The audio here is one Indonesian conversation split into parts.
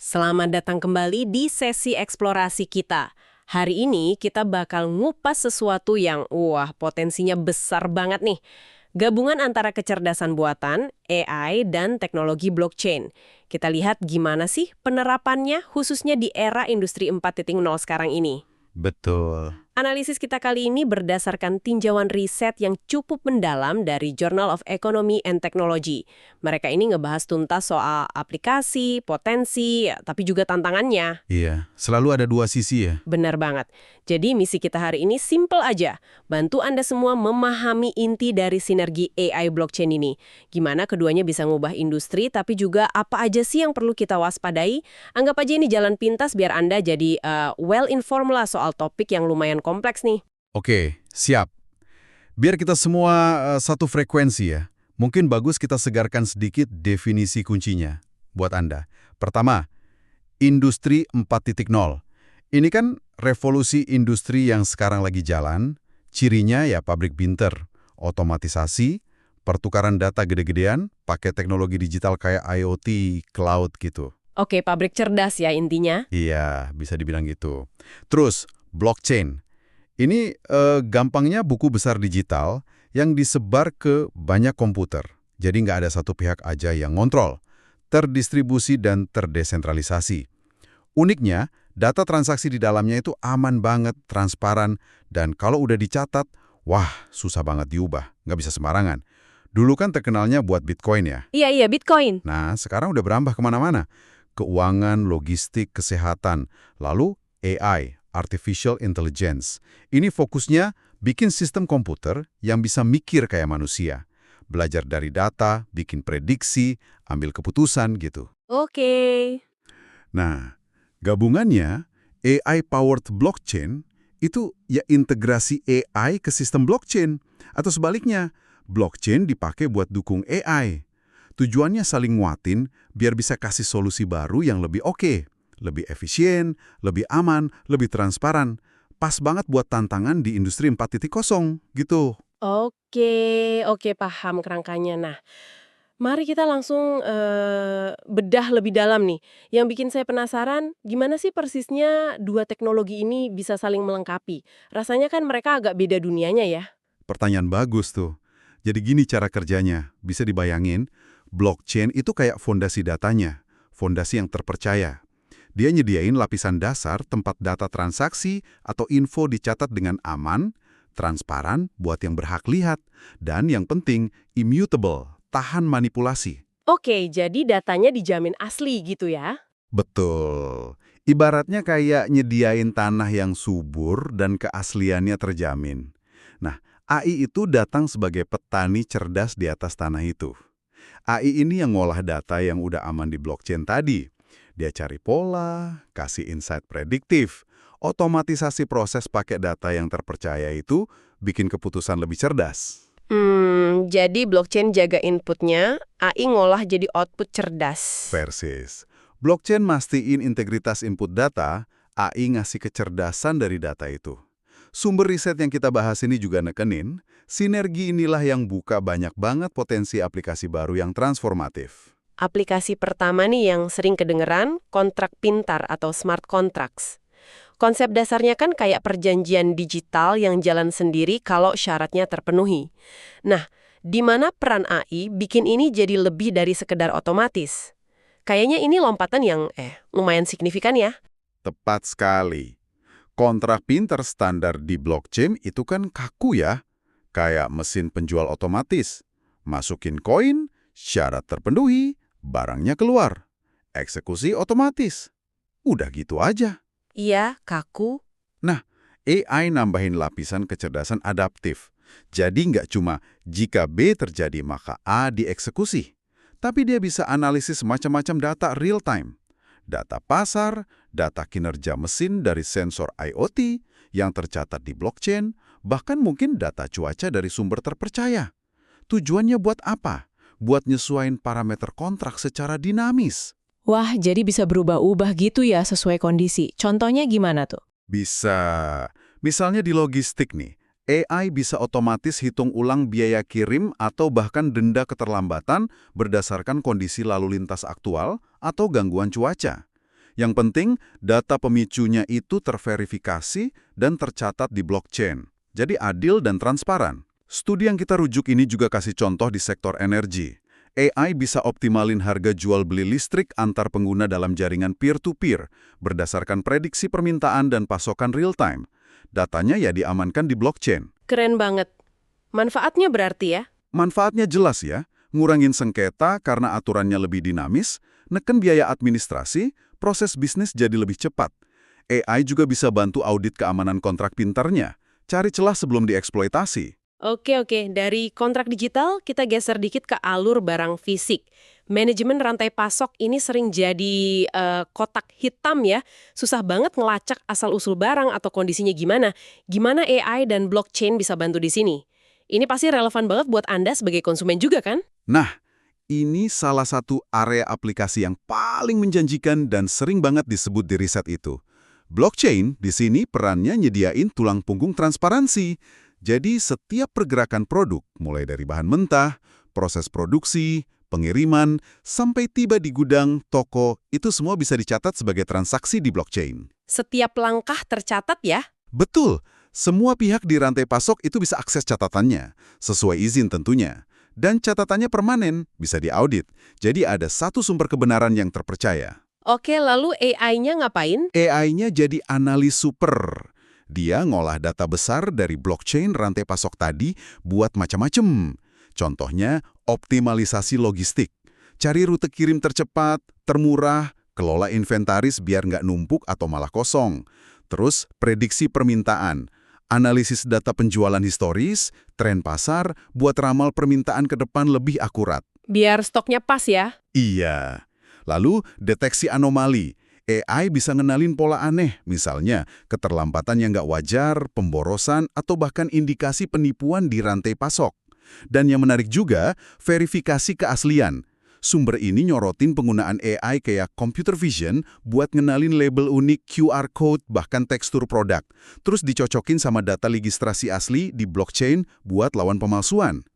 Selamat datang kembali di sesi eksplorasi kita. Hari ini kita bakal ngupas sesuatu yang, potensinya besar banget nih. Gabungan antara kecerdasan buatan, AI, dan teknologi blockchain. Kita lihat gimana sih penerapannya khususnya di era industri 4.0 sekarang ini. Betul. Analisis kita kali ini berdasarkan tinjauan riset yang cukup mendalam dari Journal of Economy and Technology. Mereka ini ngebahas tuntas soal aplikasi, potensi, tapi juga tantangannya. Iya, selalu ada dua sisi ya. Benar banget. Jadi misi kita hari ini simple aja. Bantu Anda semua memahami inti dari sinergi AI blockchain ini. Gimana keduanya bisa ngubah industri, tapi juga apa aja sih yang perlu kita waspadai. Anggap aja ini jalan pintas biar Anda jadi well-informed lah soal topik yang lumayan kompleks nih. Oke, siap. Biar kita semua satu frekuensi ya. Mungkin bagus kita segarkan sedikit definisi kuncinya buat Anda. Pertama, Industri 4.0. Ini kan revolusi industri yang sekarang lagi jalan. Cirinya ya pabrik pinter, otomatisasi, pertukaran data gede-gedean, pakai teknologi digital kayak IoT, cloud gitu. Oke, pabrik cerdas ya intinya. Iya, bisa dibilang gitu. Terus, blockchain. Ini gampangnya buku besar digital yang disebar ke banyak komputer. Jadi nggak ada satu pihak aja yang ngontrol. Terdistribusi dan terdesentralisasi. Uniknya, data transaksi di dalamnya itu aman banget, transparan, dan kalau udah dicatat, wah, susah banget diubah, nggak bisa sembarangan. Dulu kan terkenalnya buat Bitcoin ya. Iya, Bitcoin. Nah, sekarang udah berambah kemana-mana. Keuangan, logistik, kesehatan, lalu AI, Artificial Intelligence. Ini fokusnya bikin sistem komputer yang bisa mikir kayak manusia. Belajar dari data, bikin prediksi, ambil keputusan gitu. Oke. Nah, gabungannya AI-powered blockchain itu ya integrasi AI ke sistem blockchain. Atau sebaliknya, blockchain dipakai buat dukung AI. Tujuannya saling nguatin biar bisa kasih solusi baru yang lebih oke, lebih efisien, lebih aman, lebih transparan. Pas banget buat tantangan di industri 4.0 gitu. Oke, paham kerangkanya. Nah, mari kita langsung bedah lebih dalam nih. Yang bikin saya penasaran, gimana sih persisnya dua teknologi ini bisa saling melengkapi? Rasanya kan mereka agak beda dunianya ya. Pertanyaan bagus tuh. Jadi gini cara kerjanya, bisa dibayangin, blockchain itu kayak fondasi datanya, fondasi yang terpercaya. Dia nyediain lapisan dasar tempat data transaksi atau info dicatat dengan aman, transparan buat yang berhak lihat, dan yang penting, immutable, tahan manipulasi. Oke, jadi datanya dijamin asli gitu ya? Betul. Ibaratnya kayak nyediain tanah yang subur dan keasliannya terjamin. Nah, AI itu datang sebagai petani cerdas di atas tanah itu. AI ini yang ngolah data yang udah aman di blockchain tadi. Dia cari pola, kasih insight prediktif, otomatisasi proses pakai data yang terpercaya itu bikin keputusan lebih cerdas. Jadi blockchain jaga inputnya, AI ngolah jadi output cerdas. Persis. Blockchain mastiin integritas input data, AI ngasih kecerdasan dari data itu. Sumber riset yang kita bahas ini juga nekenin, sinergi inilah yang buka banyak banget potensi aplikasi baru yang transformatif. Aplikasi pertama nih yang sering kedengeran, kontrak pintar atau smart contracts. Konsep dasarnya kan kayak perjanjian digital yang jalan sendiri kalau syaratnya terpenuhi. Nah, di mana peran AI bikin ini jadi lebih dari sekedar otomatis? Kayaknya ini lompatan yang lumayan signifikan ya. Tepat sekali. Kontrak pinter standar di blockchain itu kan kaku ya, kayak mesin penjual otomatis. Masukin koin, syarat terpenuhi, barangnya keluar. Eksekusi otomatis. Udah gitu aja. Iya, kaku. Nah, AI nambahin lapisan kecerdasan adaptif. Jadi nggak cuma jika B terjadi maka A dieksekusi. Tapi dia bisa analisis macam-macam data real time. Data pasar, data kinerja mesin dari sensor IoT yang tercatat di blockchain, bahkan mungkin data cuaca dari sumber terpercaya. Tujuannya buat apa? Buat nyesuaiin parameter kontrak secara dinamis. Wah, jadi bisa berubah-ubah gitu ya sesuai kondisi. Contohnya gimana tuh? Bisa. Misalnya di logistik nih, AI bisa otomatis hitung ulang biaya kirim atau bahkan denda keterlambatan berdasarkan kondisi lalu lintas aktual atau gangguan cuaca. Yang penting, data pemicunya itu terverifikasi dan tercatat di blockchain. Jadi adil dan transparan. Studi yang kita rujuk ini juga kasih contoh di sektor energi. AI bisa optimalin harga jual beli listrik antar pengguna dalam jaringan peer-to-peer berdasarkan prediksi permintaan dan pasokan real-time. Datanya ya diamankan di blockchain. Keren banget. Manfaatnya berarti ya? Manfaatnya jelas ya, ngurangin sengketa karena aturannya lebih dinamis, neken biaya administrasi, proses bisnis jadi lebih cepat. AI juga bisa bantu audit keamanan kontrak pintarnya, cari celah sebelum dieksploitasi. Oke. Dari kontrak digital, kita geser dikit ke alur barang fisik. Manajemen rantai pasok ini sering jadi kotak hitam ya. Susah banget ngelacak asal-usul barang atau kondisinya gimana. Gimana AI dan blockchain bisa bantu di sini? Ini pasti relevan banget buat Anda sebagai konsumen juga kan? Nah, ini salah satu area aplikasi yang paling menjanjikan dan sering banget disebut di riset itu. Blockchain di sini perannya nyediain tulang punggung transparansi. Jadi setiap pergerakan produk, mulai dari bahan mentah, proses produksi, pengiriman, sampai tiba di gudang, toko, itu semua bisa dicatat sebagai transaksi di blockchain. Setiap langkah tercatat ya? Betul, semua pihak di rantai pasok itu bisa akses catatannya, sesuai izin tentunya. Dan catatannya permanen, bisa diaudit. Jadi ada satu sumber kebenaran yang terpercaya. Oke, lalu AI-nya ngapain? AI-nya jadi analis super. Dia ngolah data besar dari blockchain rantai pasok tadi buat macam-macam. Contohnya, optimalisasi logistik. Cari rute kirim tercepat, termurah, kelola inventaris biar nggak numpuk atau malah kosong. Terus, prediksi permintaan. Analisis data penjualan historis, tren pasar, buat ramal permintaan ke depan lebih akurat. Biar stoknya pas ya? Iya. Lalu, deteksi anomali. AI bisa ngenalin pola aneh, misalnya keterlambatan yang nggak wajar, pemborosan, atau bahkan indikasi penipuan di rantai pasok. Dan yang menarik juga, verifikasi keaslian. Sumber ini nyorotin penggunaan AI kayak computer vision buat ngenalin label unik, QR code, bahkan tekstur produk. Terus dicocokin sama data registrasi asli di blockchain buat lawan pemalsuan.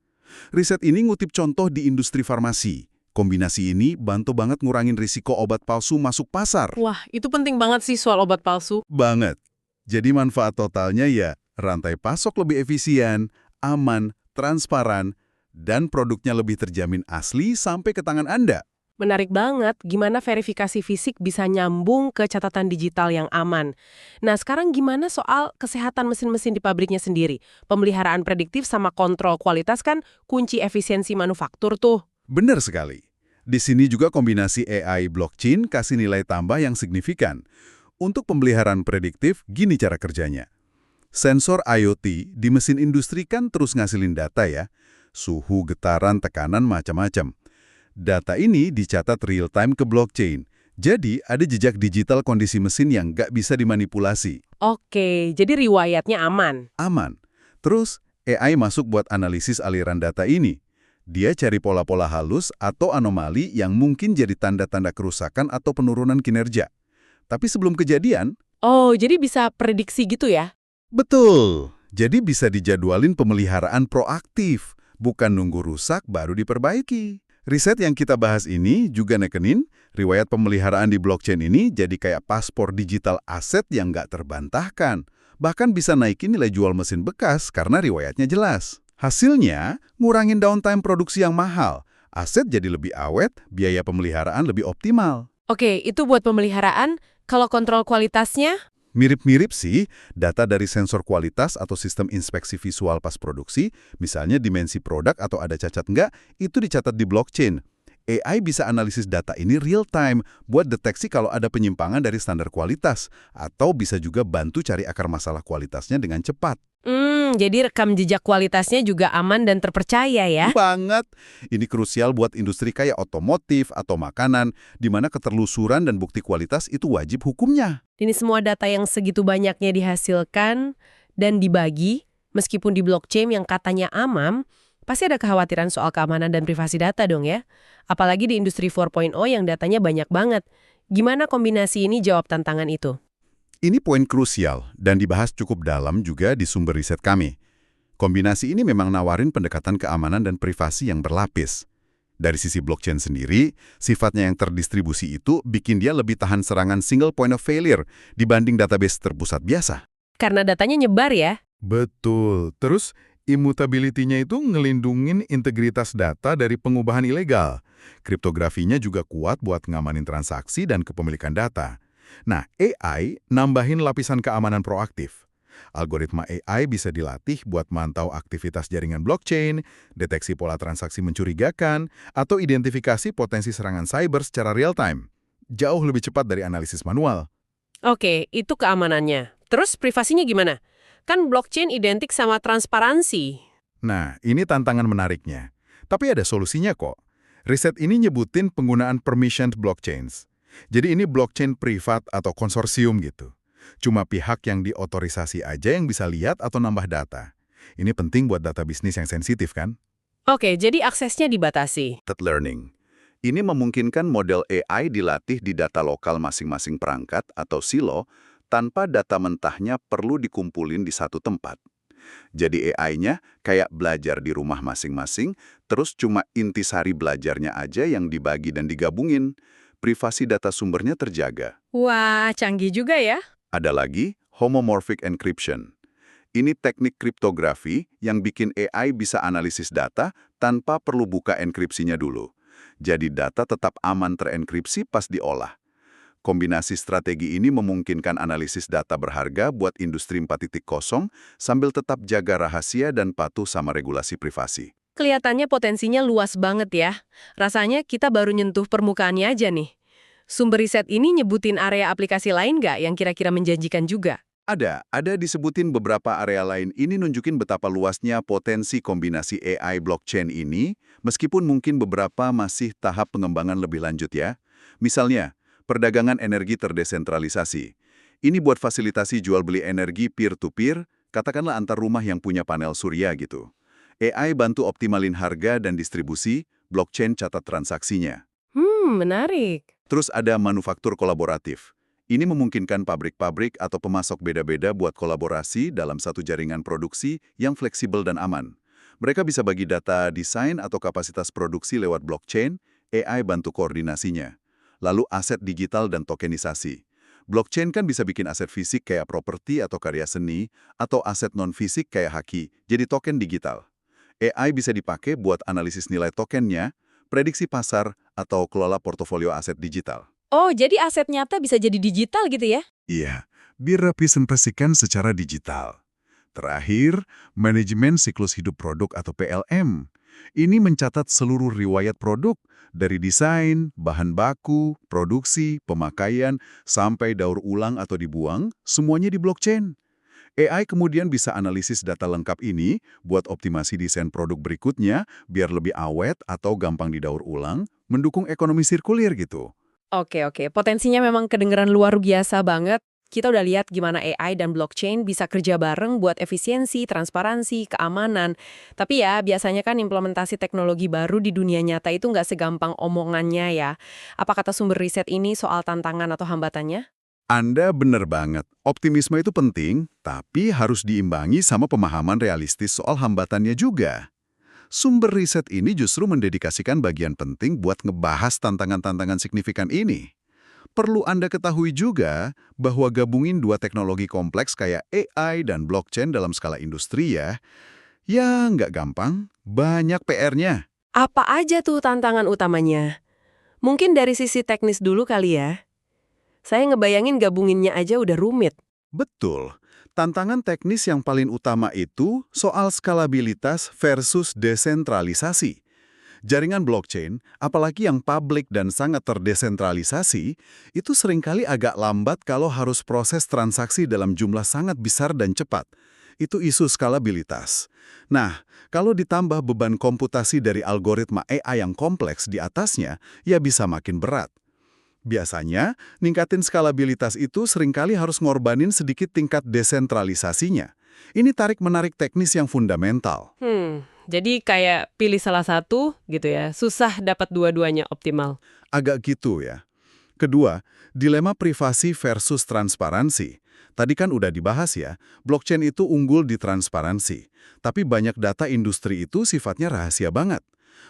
Riset ini ngutip contoh di industri farmasi. Kombinasi ini bantu banget ngurangin risiko obat palsu masuk pasar. Wah, itu penting banget sih soal obat palsu. Banget. Jadi manfaat totalnya ya, rantai pasok lebih efisien, aman, transparan, dan produknya lebih terjamin asli sampai ke tangan Anda. Menarik banget gimana verifikasi fisik bisa nyambung ke catatan digital yang aman. Nah, sekarang gimana soal kesehatan mesin-mesin di pabriknya sendiri? Pemeliharaan prediktif sama kontrol kualitas kan kunci efisiensi manufaktur tuh. Benar sekali. Di sini juga kombinasi AI blockchain kasih nilai tambah yang signifikan. Untuk pemeliharaan prediktif, gini cara kerjanya. Sensor IoT di mesin industri kan terus ngasilin data ya. Suhu, getaran, tekanan, macam-macam. Data ini dicatat real-time ke blockchain. Jadi, ada jejak digital kondisi mesin yang nggak bisa dimanipulasi. Oke, jadi riwayatnya aman. Aman. Terus, AI masuk buat analisis aliran data ini. Dia cari pola-pola halus atau anomali yang mungkin jadi tanda-tanda kerusakan atau penurunan kinerja. Tapi sebelum kejadian... Oh, jadi bisa prediksi gitu ya? Betul. Jadi bisa dijadwalin pemeliharaan proaktif, bukan nunggu rusak baru diperbaiki. Riset yang kita bahas ini juga nekenin, riwayat pemeliharaan di blockchain ini jadi kayak paspor digital aset yang nggak terbantahkan. Bahkan bisa naikin nilai jual mesin bekas karena riwayatnya jelas. Hasilnya, ngurangin downtime produksi yang mahal. Aset jadi lebih awet, biaya pemeliharaan lebih optimal. Oke, itu buat pemeliharaan. Kalau kontrol kualitasnya? Mirip-mirip sih, data dari sensor kualitas atau sistem inspeksi visual pas produksi, misalnya dimensi produk atau ada cacat enggak, itu dicatat di blockchain. AI bisa analisis data ini real time buat deteksi kalau ada penyimpangan dari standar kualitas, atau bisa juga bantu cari akar masalah kualitasnya dengan cepat. Jadi rekam jejak kualitasnya juga aman dan terpercaya ya? Banget. Ini krusial buat industri kayak otomotif atau makanan, di mana keterlusuran dan bukti kualitas itu wajib hukumnya. Ini semua data yang segitu banyaknya dihasilkan dan dibagi, meskipun di blockchain yang katanya aman, pasti ada kekhawatiran soal keamanan dan privasi data dong ya? Apalagi di industri 4.0 yang datanya banyak banget. Gimana kombinasi ini jawab tantangan itu? Ini poin krusial dan dibahas cukup dalam juga di sumber riset kami. Kombinasi ini memang nawarin pendekatan keamanan dan privasi yang berlapis. Dari sisi blockchain sendiri, sifatnya yang terdistribusi itu bikin dia lebih tahan serangan single point of failure dibanding database terpusat biasa. Karena datanya nyebar ya? Betul. Terus, immutability-nya itu ngelindungin integritas data dari pengubahan ilegal. Kriptografinya juga kuat buat ngamanin transaksi dan kepemilikan data. Nah, AI nambahin lapisan keamanan proaktif. Algoritma AI bisa dilatih buat mantau aktivitas jaringan blockchain, deteksi pola transaksi mencurigakan, atau identifikasi potensi serangan cyber secara real-time. Jauh lebih cepat dari analisis manual. Oke, itu keamanannya. Terus privasinya gimana? Kan blockchain identik sama transparansi. Nah, ini tantangan menariknya. Tapi ada solusinya kok. Riset ini nyebutin penggunaan permissioned blockchains. Jadi ini blockchain privat atau konsorsium gitu. Cuma pihak yang diotorisasi aja yang bisa lihat atau nambah data. Ini penting buat data bisnis yang sensitif kan? Oke, jadi aksesnya dibatasi. Threat learning. Ini memungkinkan model AI dilatih di data lokal masing-masing perangkat atau silo tanpa data mentahnya perlu dikumpulin di satu tempat. Jadi AI-nya kayak belajar di rumah masing-masing, terus cuma intisari belajarnya aja yang dibagi dan digabungin. Privasi data sumbernya terjaga. Wah, canggih juga ya. Ada lagi, homomorphic encryption. Ini teknik kriptografi yang bikin AI bisa analisis data tanpa perlu buka enkripsinya dulu. Jadi data tetap aman terenkripsi pas diolah. Kombinasi strategi ini memungkinkan analisis data berharga buat industri 4.0 sambil tetap jaga rahasia dan patuh sama regulasi privasi. Kelihatannya potensinya luas banget ya. Rasanya kita baru nyentuh permukaannya aja nih. Sumber riset ini nyebutin area aplikasi lain nggak yang kira-kira menjanjikan juga? Ada disebutin beberapa area lain. Ini nunjukin betapa luasnya potensi kombinasi AI blockchain ini, meskipun mungkin beberapa masih tahap pengembangan lebih lanjut ya. Misalnya, perdagangan energi terdesentralisasi. Ini buat fasilitasi jual beli energi peer-to-peer, katakanlah antar rumah yang punya panel surya gitu. AI bantu optimalin harga dan distribusi, blockchain catat transaksinya. Menarik. Terus ada manufaktur kolaboratif. Ini memungkinkan pabrik-pabrik atau pemasok beda-beda buat kolaborasi dalam satu jaringan produksi yang fleksibel dan aman. Mereka bisa bagi data desain atau kapasitas produksi lewat blockchain, AI bantu koordinasinya. Lalu aset digital dan tokenisasi. Blockchain kan bisa bikin aset fisik kayak properti atau karya seni, atau aset non-fisik kayak haki, jadi token digital. AI bisa dipakai buat analisis nilai tokennya, prediksi pasar, atau kelola portofolio aset digital. Oh, jadi aset nyata bisa jadi digital gitu ya? Iya, direpresentasikan secara digital. Terakhir, manajemen siklus hidup produk atau PLM. Ini mencatat seluruh riwayat produk, dari desain, bahan baku, produksi, pemakaian, sampai daur ulang atau dibuang, semuanya di blockchain. AI kemudian bisa analisis data lengkap ini buat optimasi desain produk berikutnya biar lebih awet atau gampang didaur ulang, mendukung ekonomi sirkulir gitu. Oke. Potensinya memang kedengeran luar biasa banget. Kita udah lihat gimana AI dan blockchain bisa kerja bareng buat efisiensi, transparansi, keamanan. Tapi ya, biasanya kan implementasi teknologi baru di dunia nyata itu nggak segampang omongannya ya. Apa kata sumber riset ini soal tantangan atau hambatannya? Anda bener banget, optimisme itu penting, tapi harus diimbangi sama pemahaman realistis soal hambatannya juga. Sumber riset ini justru mendedikasikan bagian penting buat ngebahas tantangan-tantangan signifikan ini. Perlu Anda ketahui juga bahwa gabungin dua teknologi kompleks kayak AI dan blockchain dalam skala industri ya nggak gampang, banyak PR-nya. Apa aja tuh tantangan utamanya? Mungkin dari sisi teknis dulu kali ya. Saya ngebayangin gabunginnya aja udah rumit. Betul. Tantangan teknis yang paling utama itu soal skalabilitas versus desentralisasi. Jaringan blockchain, apalagi yang publik dan sangat terdesentralisasi, itu seringkali agak lambat kalau harus proses transaksi dalam jumlah sangat besar dan cepat. Itu isu skalabilitas. Nah, kalau ditambah beban komputasi dari algoritma AI yang kompleks di atasnya, ya bisa makin berat. Biasanya, ningkatin skalabilitas itu seringkali harus ngorbanin sedikit tingkat desentralisasinya. Ini tarik-menarik teknis yang fundamental. Jadi kayak pilih salah satu gitu ya, susah dapat dua-duanya optimal. Agak gitu ya. Kedua, dilema privasi versus transparansi. Tadi kan udah dibahas ya, blockchain itu unggul di transparansi. Tapi banyak data industri itu sifatnya rahasia banget.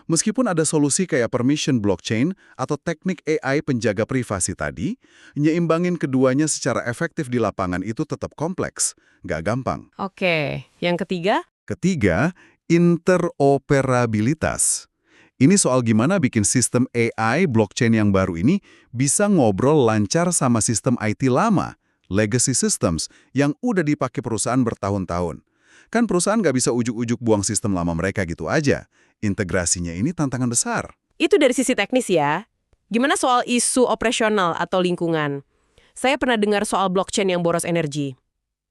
Meskipun ada solusi kayak permission blockchain atau teknik AI penjaga privasi tadi, nyeimbangin keduanya secara efektif di lapangan itu tetap kompleks, nggak gampang. Oke, yang ketiga? Ketiga, interoperabilitas. Ini soal gimana bikin sistem AI blockchain yang baru ini bisa ngobrol lancar sama sistem IT lama, legacy systems, yang udah dipakai perusahaan bertahun-tahun. Kan perusahaan nggak bisa ujuk-ujuk buang sistem lama mereka gitu aja. Integrasinya ini tantangan besar. Itu dari sisi teknis ya. Gimana soal isu operasional atau lingkungan? Saya pernah dengar soal blockchain yang boros energi.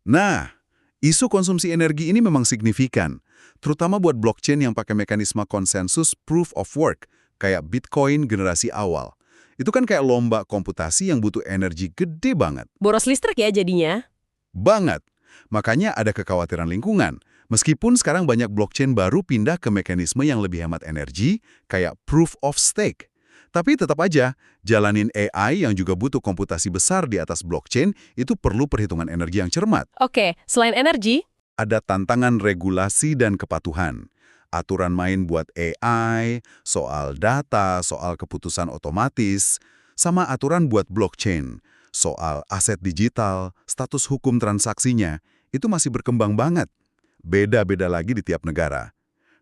Nah, isu konsumsi energi ini memang signifikan, terutama buat blockchain yang pakai mekanisme konsensus proof of work, kayak Bitcoin generasi awal. Itu kan kayak lomba komputasi yang butuh energi gede banget. Boros listrik ya jadinya? Banget. Makanya ada kekhawatiran lingkungan. Meskipun sekarang banyak blockchain baru pindah ke mekanisme yang lebih hemat energi, kayak proof of stake. Tapi tetap aja, jalanin AI yang juga butuh komputasi besar di atas blockchain itu perlu perhitungan energi yang cermat. Oke, selain energi, Ada tantangan regulasi dan kepatuhan. Aturan main buat AI, soal data, soal keputusan otomatis, sama aturan buat blockchain, soal aset digital, status hukum transaksinya, itu masih berkembang banget. Beda-beda lagi di tiap negara.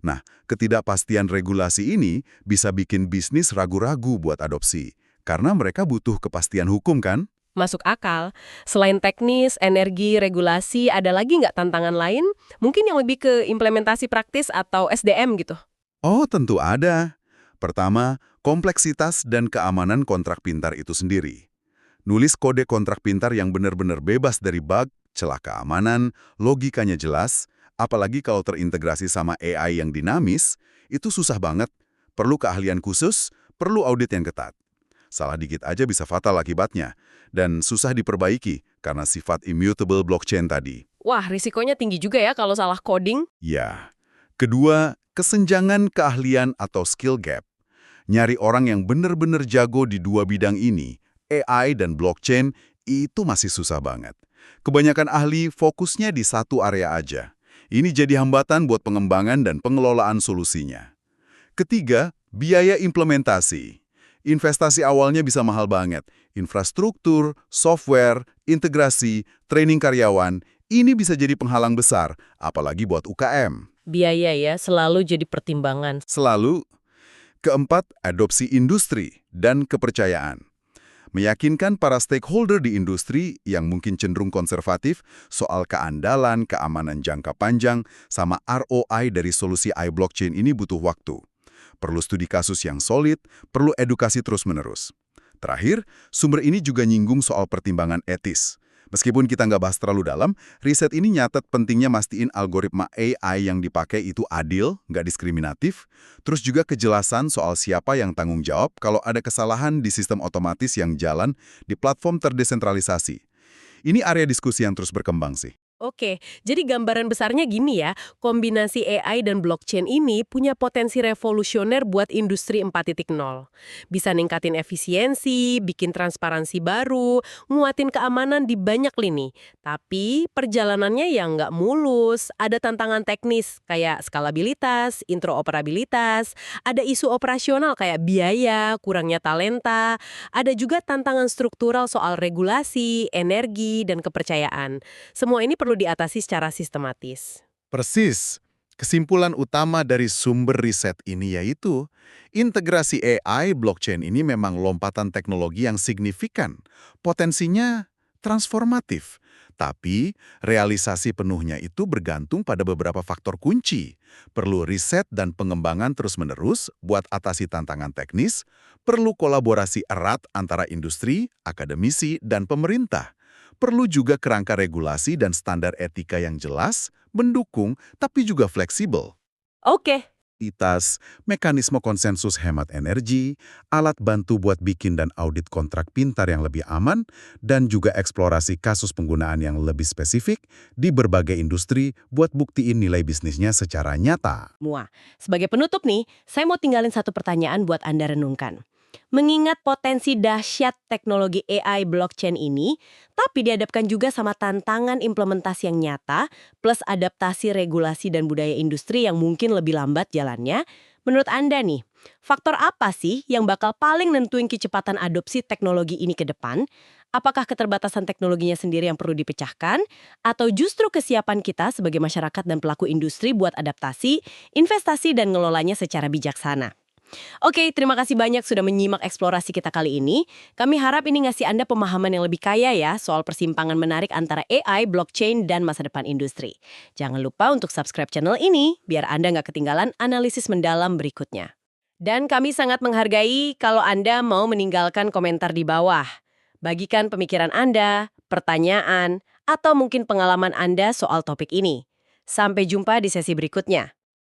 Nah, ketidakpastian regulasi ini bisa bikin bisnis ragu-ragu buat adopsi. Karena mereka butuh kepastian hukum kan? masuk akal. Selain teknis, energi, regulasi, ada lagi nggak tantangan lain? Mungkin yang lebih ke implementasi praktis atau SDM gitu. Oh, tentu ada. Pertama, kompleksitas dan keamanan kontrak pintar itu sendiri. Nulis kode kontrak pintar yang benar-benar bebas dari bug, celah keamanan, logikanya jelas, apalagi kalau terintegrasi sama AI yang dinamis, itu susah banget. Perlu keahlian khusus, perlu audit yang ketat. Salah dikit aja bisa fatal akibatnya, dan susah diperbaiki karena sifat immutable blockchain tadi. Wah, risikonya tinggi juga ya kalau salah coding. Ya. Kedua, kesenjangan keahlian atau skill gap. Nyari orang yang benar-benar jago di dua bidang ini, AI dan blockchain, itu masih susah banget. Kebanyakan ahli fokusnya di satu area aja. Ini jadi hambatan buat pengembangan dan pengelolaan solusinya. Ketiga, biaya implementasi. Investasi awalnya bisa mahal banget. Infrastruktur, software, integrasi, training karyawan, ini bisa jadi penghalang besar, apalagi buat UKM. Biaya ya selalu jadi pertimbangan. Selalu. Keempat, adopsi industri dan kepercayaan. Meyakinkan para stakeholder di industri yang mungkin cenderung konservatif soal keandalan, keamanan jangka panjang, sama ROI dari solusi iBlockchain ini butuh waktu. Perlu studi kasus yang solid, perlu edukasi terus-menerus. Terakhir, sumber ini juga nyinggung soal pertimbangan etis. Meskipun kita nggak bahas terlalu dalam, riset ini nyatet pentingnya mastiin algoritma AI yang dipakai itu adil, nggak diskriminatif, terus juga kejelasan soal siapa yang tanggung jawab kalau ada kesalahan di sistem otomatis yang jalan di platform terdesentralisasi. Ini area diskusi yang terus berkembang sih. Oke, jadi gambaran besarnya gini ya, kombinasi AI dan blockchain ini punya potensi revolusioner buat industri 4.0. Bisa ningkatin efisiensi, bikin transparansi baru, nguatin keamanan di banyak lini. Tapi perjalanannya yang nggak mulus, ada tantangan teknis kayak skalabilitas, interoperabilitas, ada isu operasional kayak biaya, kurangnya talenta, ada juga tantangan struktural soal regulasi, energi, dan kepercayaan. Semua ini perlu diatasi secara sistematis. Persis. Kesimpulan utama dari sumber riset ini yaitu, integrasi AI blockchain ini memang lompatan teknologi yang signifikan. Potensinya transformatif. Tapi, realisasi penuhnya itu bergantung pada beberapa faktor kunci. Perlu riset dan pengembangan terus-menerus buat atasi tantangan teknis, perlu kolaborasi erat antara industri, akademisi, dan pemerintah. Perlu juga kerangka regulasi dan standar etika yang jelas, mendukung, tapi juga fleksibel. Oke, Mekanisme konsensus hemat energi, alat bantu buat bikin dan audit kontrak pintar yang lebih aman, dan juga eksplorasi kasus penggunaan yang lebih spesifik di berbagai industri buat buktiin nilai bisnisnya secara nyata. semua. Sebagai penutup nih, saya mau tinggalin satu pertanyaan buat Anda renungkan. Mengingat potensi dahsyat teknologi AI blockchain ini, tapi dihadapkan juga sama tantangan implementasi yang nyata, plus adaptasi regulasi dan budaya industri yang mungkin lebih lambat jalannya, Menurut Anda nih, faktor apa sih yang bakal paling nentuin kecepatan adopsi teknologi ini ke depan? Apakah keterbatasan teknologinya sendiri yang perlu dipecahkan? Atau justru kesiapan kita sebagai masyarakat dan pelaku industri buat adaptasi, investasi, dan ngelolanya secara bijaksana? Oke, terima kasih banyak sudah menyimak eksplorasi kita kali ini. Kami harap ini ngasih Anda pemahaman yang lebih kaya ya soal persimpangan menarik antara AI, blockchain, dan masa depan industri. Jangan lupa untuk subscribe channel ini, biar Anda nggak ketinggalan analisis mendalam berikutnya. Dan kami sangat menghargai kalau Anda mau meninggalkan komentar di bawah. Bagikan pemikiran Anda, pertanyaan, atau mungkin pengalaman Anda soal topik ini. Sampai jumpa di sesi berikutnya.